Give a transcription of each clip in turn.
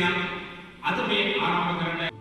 දිනක් අද මේ ආරම්භ කරන්න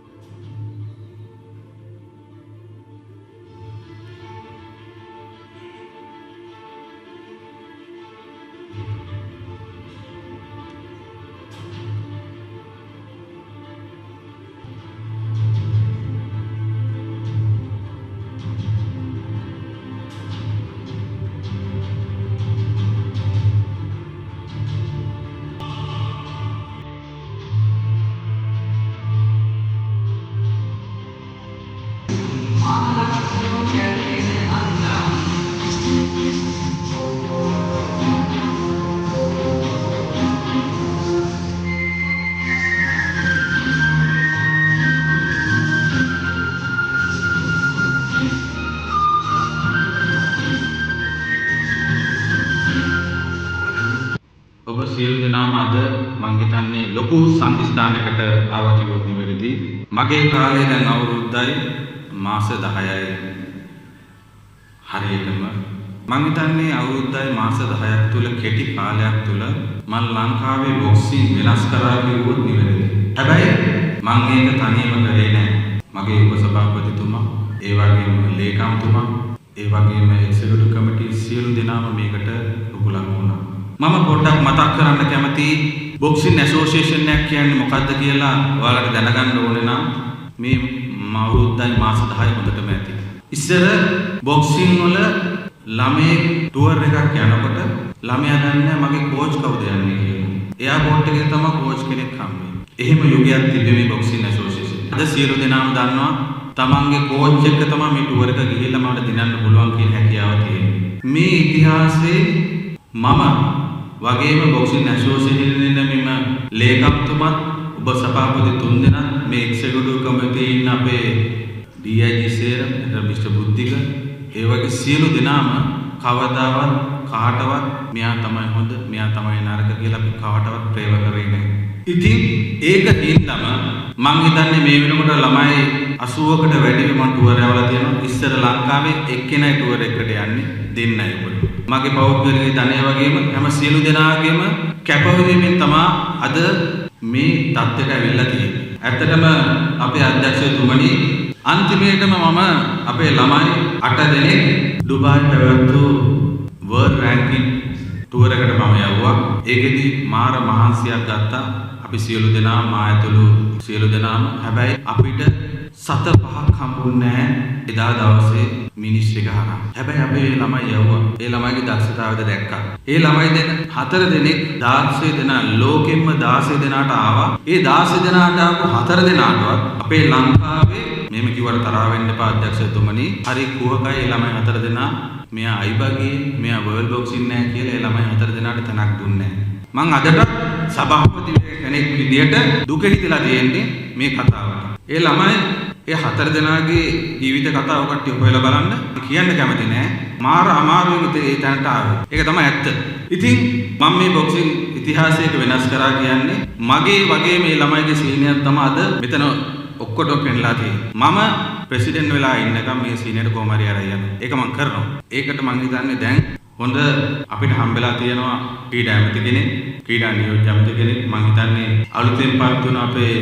ඔබ සියලු දෙනාම අද මං හිතන්නේ ලොකු සංදිස්ථානයකට ආවා කිව්වොත් නිවැරදි. මගේ කාලය දැන් අවුරුද්දයි මාස 10යි හරියටම. මං හිතන්නේ අවුරුද්දයි මාස 10ක් තුල කෙටි කාලයක් තුල මම ලංකාවේ බොක්සින් වෙනස් කරා කිව්වොත් නිවැරදි. හැබැයි මං ඒක තනියම කරේ නැහැ. මගේ උපසභාපතිතුමා, ඒ වගේම ලේකම්තුමා, ඒ වගේම එක්සිකියුටිව් කමිටුවේ සියලු දෙනාම මේකට රුකුලක් වුණා. මම පොඩ්ඩක් මතක් කරන්න කැමතියි බොක්සින් ඇසෝසියේෂන් එකක් කියන්නේ මොකක්ද කියලා ඔයාලට දැනගන්න ඕනේ නම් මේ අවුරුද්දයි මාස 10 හොඳටම ඇති. ඉස්සර බොක්සින් වල ළමයේ ටුවර් එකක් යනකොට ළමයා දන්නේ මගේ කෝච් කවුද යන්නේ කියලා. එයාපෝට් එකේ තමයි කෝච් කෙනෙක් හම්බෙන්නේ. එහෙම යුගයක් තිබ්බේ මේ බොක්සින් ඇසෝසියේෂන්. අද සියලු දෙනාම දන්නවා තමන්ගේ කෝච් එක තමයි මේ ටුවර් එක ගිහිල්ලා මට දිනන්න පුළුවන් කියන හැකියාව තියෙන්නේ. මේ ඉතිහාසයේ මම වගේම බොක්සින් ඇසෝසියේෂන් එකේ මෙම ලේකම්තුමත් ඔබ සභාපති තුන්දෙනා මේ එක්සිකියුටිව් කමිටුවේ ඉන්න අපේ DIG සේරම මිස්ටර් බුද්ධික ඒ වගේ සියලු දෙනාම කවදාවත් කාටවත් මෙයා තමයි හොඳ මෙයා තමයි නරක කියලා අපි කාටවත් ප්‍රේම කරේ නැහැ. ඉතින් ඒක හින්දාම මං හිතන්නේ මේ වෙනකොට ළමයි 80කට වැඩිව මම ටුවර් යවලා තියෙනවා. ඉස්සර ලංකාවේ එක්කෙනයි ටුවර් එකට යන්නේ දෙන්නයි ඔයගොල්ලෝ. මගේ පෞද්ගලික ධනය වගේම හැම සියලු දෙනාගේම කැපවීමෙන් තමයි අද මේ තත්ත්වයට ඇවිල්ලා තියෙන්නේ. ඇත්තටම අපේ අධ්‍යක්ෂතුමනි අන්තිමේටම මම අපේ ළමයි 8 දෙනෙක් ඩුබායි පැවැත්වූ වර්ල්ඩ් රෑන්කින් ටුවර් එකට මම යවුවා. ඒකෙදි මාර මහන්සියක් ගත්තා. අපි සියලු දෙනා මා ඇතුළු සියලු දෙනාම. හැබැයි අපිට සත පහක් හම්බුන්නේ නැහැ එදා දවසේ මිනිස් එක හරහා. හැබැයි අපි ඒ ළමයි යවුවා. ඒ ළමයිගේ දක්ෂතාවයද දැක්කා. ඒ ළමයි දෙන 4 දෙනෙක් 16 දෙනා ලෝකෙම්ම 16 දෙනාට ආවා. ඒ 16 දෙනාට ආපු 4 දෙනාටවත් අපේ ලංකාවේ මෙහෙම කිව්වට තරහ වෙන්න එපා අධ්‍යක්ෂතුමනි. හරි කුහකයි ඒ ළමයි 4 දෙනා. මෙයා අයිබගේ මෙයා වර්ල්ඩ් බොක්සින් නැහැ කියලා ඒ ළමයි 4 දෙනාට තනක් දුන්නේ නැහැ. මං අදට සභාපති කෙනෙක් විදියට දුක හිතලා තියෙන්නේ මේ කතාවට. ඒ ළමයි ඒ 4 දෙනාගේ ජීවිත කතාව කට්ටිය හොයලා බලන්න කියන්න කැමති නෑ. මාර අමාරුවෙන් ඒ තැනට ආවේ. ඒක තමයි ඇත්ත. ඉතින් මම මේ බොක්සින් ඉතිහාසයක වෙනස් කරා කියන්නේ මගේ වගේ මේ ළමයිගේ සීනියර් තමයි අද මෙතන ඔක්කොටම පෙන්ලා තියෙන්නේ. මම ප්‍රෙසිඩන්ට් වෙලා ඉන්නකම් මේ සීනියර් කොහොම හරි අරයි යනවා. ඒක මම කරනවා. ඒකට මම හිතන්නේ දැන් හොඳ අපිට හම්බෙලා තියෙනවා ක්‍රීඩා ඇමති කෙනෙක්, ක්‍රීඩා නියෝජ්‍ය ඇමති කෙනෙක්. මම හිතන්නේ අලුතෙන් පත් වුණ අපේ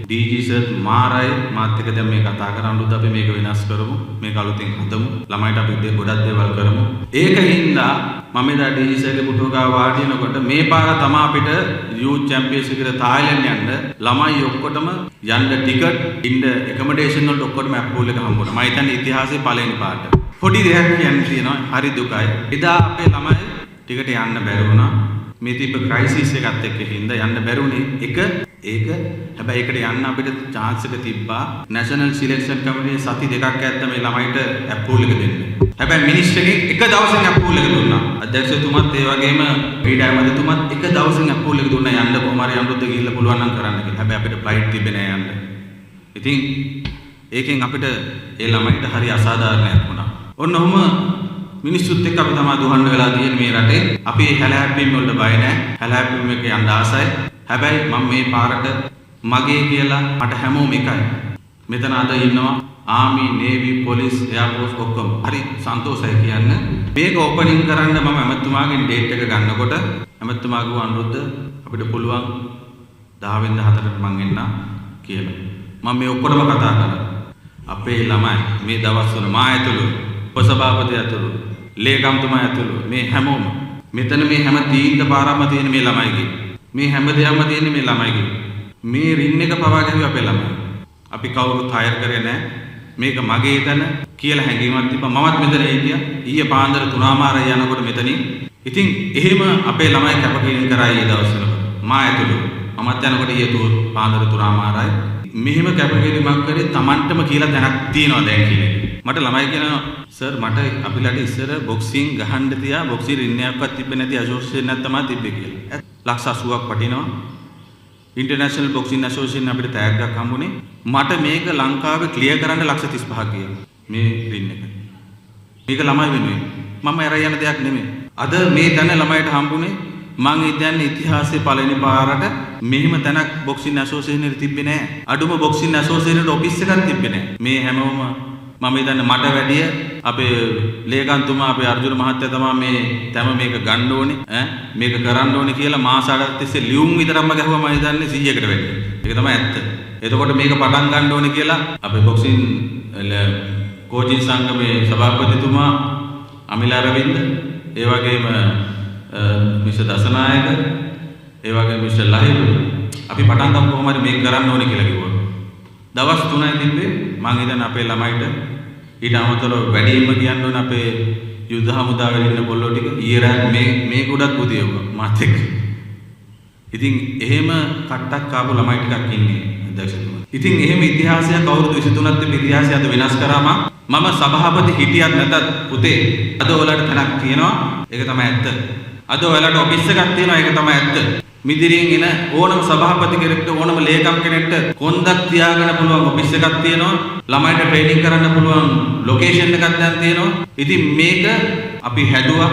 DG සර් මාරයි මාත් එක්ක දැන් මේ කතා කරමුත් අපි මේක වෙනස් කරමු. මේක අලුතෙන් හදමු. ළමයිට අපි ගොඩක් දේවල් කරමු. ඒකින්ද මම එදා DG සර්ගේ පුටුව ගාව වාඩි වෙනකොට මේ පාර තමයි අපිට යූත් චැම්පියන්ෂිප් එකට තායිලන්ත යන්න ළමයි ඔක්කොටම යන්න ටිකට් ඉන්න ඇකොමඩේෂන් වලට ඔක්කොටම අප්‍රූවල් එක හම්බුණා. මම හිතන්නේ ඉතිහාසයේ පළවෙනි පාට. පොඩි දෙයක් කියන්න තියෙනවා. හරි දුකයි. එදා අපේ ළමයි ටිකට යන්න බැරි වුණා. මේ තිබ්බ ක්‍රයිසිස් එකත් එක්ක හින්දා යන්න බැරුණේ. ඒක හැබැයි ඒකට යන්න අපිට chance එක තිබ්බා. නැෂනල් සිලෙක්ෂන් කමිටුවේ සති දෙකක් ඇත්ත මේ ළමයිට අප්‍රූවල් එක දෙන්න. හැබැයි මිනිස්ටර්ගෙන් එක දවසකින් අප්‍රූවල් එක දුන්නා. අධ්‍යක්ෂතුමත් ඒ වගේම ක්‍රීඩා ඇමතිතුමත් එක දවසකින් අප්‍රූවල් එක දුන්නා යන්න කොහොම හරි අනුරුද්ධ ගිහිල්ලා පුළුවන් නම් කරන්න කියලා. හැබැයි අපිට ෆ්ලයිට් තිබ්බේ නෑ යන්න. ඉතින් ඒකෙන් අපිට ඒ ළමයිට හරි අසාධාරණයක් වුණා. ඔන්න ඔහම මිනිස්සුත් එක්ක අපි තමයි දුහන්න වෙලා තියෙන්නේ මේ රටේ. අපි හැලහැප්පීම් වලට බය නැහැ. හැලහැප්පීම් එක යන්න ආසයි. හැබැයි මම මේ පාරට මගේ කියලා මට හැමෝම එකයි. මෙතන අද ඉන්නවා ආමි, නේවි, පොලිස්, එයාර්ෆෝස් ඔක්කොම. හරි සන්තෝෂයි කියන්න. මේක ඕපනින් කරන්න මම ඇමතුමාගෙන් ඩේට් එක ගන්නකොට ඇමතුමා ගිහුවා අනුරුද්ධ අපිට පුළුවන් 10 වෙනිදා 4ට මං එන්න කියලා. මම මේ ඔක්කොටම කතා කරා. අපේ ළමයි මේ දවස්වල මා ඇතුළු උපසභාපති ඇතුළු ලේකම්තුමා ඇතුළු මේ හැමෝම මෙතන මේ හැම තීන්ද පාරක්ම තියෙන මේ ළමයිගේ මේ හැම දෙයක්ම තියෙන මේ ළමයිගේ මේ රින් එක පවා ගැහුවා අපේ ළමයි. අපි කවුරුත් හයර් කරේ නැහැ. මේක මගේ තැන කියලා හැඟීමක් තිබ්බා. මමත් මෙතන හිටියා. ඊයේ පාන්දර 3:00 යනකොට මෙතනින්. ඉතින් එහෙම අපේ ළමයි කැපකිරීම කරා ඒ දවස්වල. මා ඇතුළු මමත් යනකොට ඊයේ පාන්දර 3:00 මෙහෙම කැපකිරීමක් කරේ Tamanටම කියලා දැනක් තියනවා දැන් කියලා. මට ළමයි කියනවා සර් මට අපිලට ඉස්සර බොක්සිං ගහන්න තියා බොක්සිං රින්නයක්වත් තිබ්බේ නැති ඇසෝසියේෂන් එකක් තමයි තිබ්බේ කියලා. ලක්ෂ 80ක් වටිනවා. ඉන්ටර්නැෂනල් බොක්සිං ඇසෝසියේෂන් අපිට ටැග් එකක් හම්බුනේ. මට මේක ලංකාවේ ක්ලියර් කරන්න ලක්ෂ 35ක් ගියා. මේ රින් එක. මේක ළමයි වෙනුවෙන්. මම ඇර යන දෙයක් නෙමෙයි. අද මේ තැන ළමයිට හම්බුනේ මං ඉතින් ඉතිහාසයේ පළවෙනි පාරට මෙහිම තැනක් බොක්සිං ඇසෝසියේෂන් එකේ තිබ්බේ නැහැ. අඩුම බොක්සිං ඇසෝසියේෂන් එකේ ඔෆිස් එකක් තිබ්බේ නැහැ. මේ හැමෝම මම හිතන්නේ මට වැඩිය අපේ ලේකම්තුමා අපේ අර්ජුන මහත්තයා තමයි මේ තම මේක ගන්න ඕනේ මේක කරන්න ඕනේ කියලා මාස 8ක් තිස්සේ ලියුම් විතරක්ම ගැහුවා මම හිතන්නේ 100කට වැඩි. ඒක තමයි ඇත්ත. එතකොට මේක පටන් ගන්න ඕනේ කියලා අපේ බොක්සිං කෝචින් සංගමේ සභාපතිතුමා අමිල අරවින්ද ඒ වගේම මිස්ටර් දසනායක ඒ වගේම මිස්ටර් ලහිරු අපි පටන් ගමු කොහොම හරි මේක කරන්න ඕනේ කියලා කිව්වා. දවස් 3යි තිබ්බේ මං හිතන්නේ අපේ ළමයිට ඊට අමතරව වැඩිම කියන්න ඕනේ අපේ යුද හමුදාවේ ඉන්න පොල්ලෝ ටික ඊරාක් මේ ගොඩක් පුතියුවා මාත් එක්ක. ඉතින් එහෙම කට්ටක් ආපු ළමයි ටිකක් ඉන්නේ අධ්‍යක්ෂතුමා. ඉතින් එහෙම ඉතිහාසයක් අවුරුදු 23ක් තිබ්බ ඉතිහාසය අද වෙනස් කරාම මම සභාපති හිටියත් නැතත් පුතේ අද ඔයාලට තැනක් තියෙනවා ඒක තමයි ඇත්ත. අද ඔයාලට ඔෆිස් එකක් තියෙනවා ඒක තමයි ඇත්ත. මිදිරියෙන් එන ඕනම සභාපති කෙනෙක්ට ඕනම ලේකම් කෙනෙක්ට කොන්දක් තියාගන්න පුළුවන් ඔෆිස් එකක් තියෙනවා. ළමයින්ට ට්‍රේනින් කරන්න පුළුවන් ලොකේෂන් එකක් දැන් තියෙනවා. ඉතින් මේක අපි හැදුවා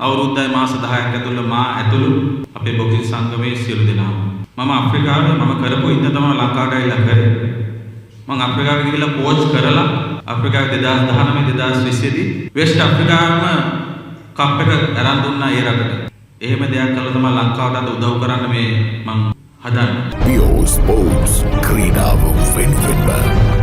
අවුරුද්දයි මාස 10ක් ඇතුළත මා ඇතුළු අපේ බොක්සිං සංගමයේ සියලු දෙනාම. මම අප්‍රිකාවේ මම කරපු ඉන්න තමයි ලංකාවට ඇවිල්ලා කරේ. මම අප්‍රිකාවේ ගිහිල්ලා කෝච් කරලා අප්‍රිකාවේ 2019 2020 දී වෙස්ට් අප්‍රිකාවේම කප් එක අරන් දුන්නා ඒ රටට. එහෙම දෙයක් කළා තමයි ලංකාවට අද උදව් කරන්න මේ මං හදන්නේ. Pure Sports ක්‍රීඩාව වෙනුවෙන්ම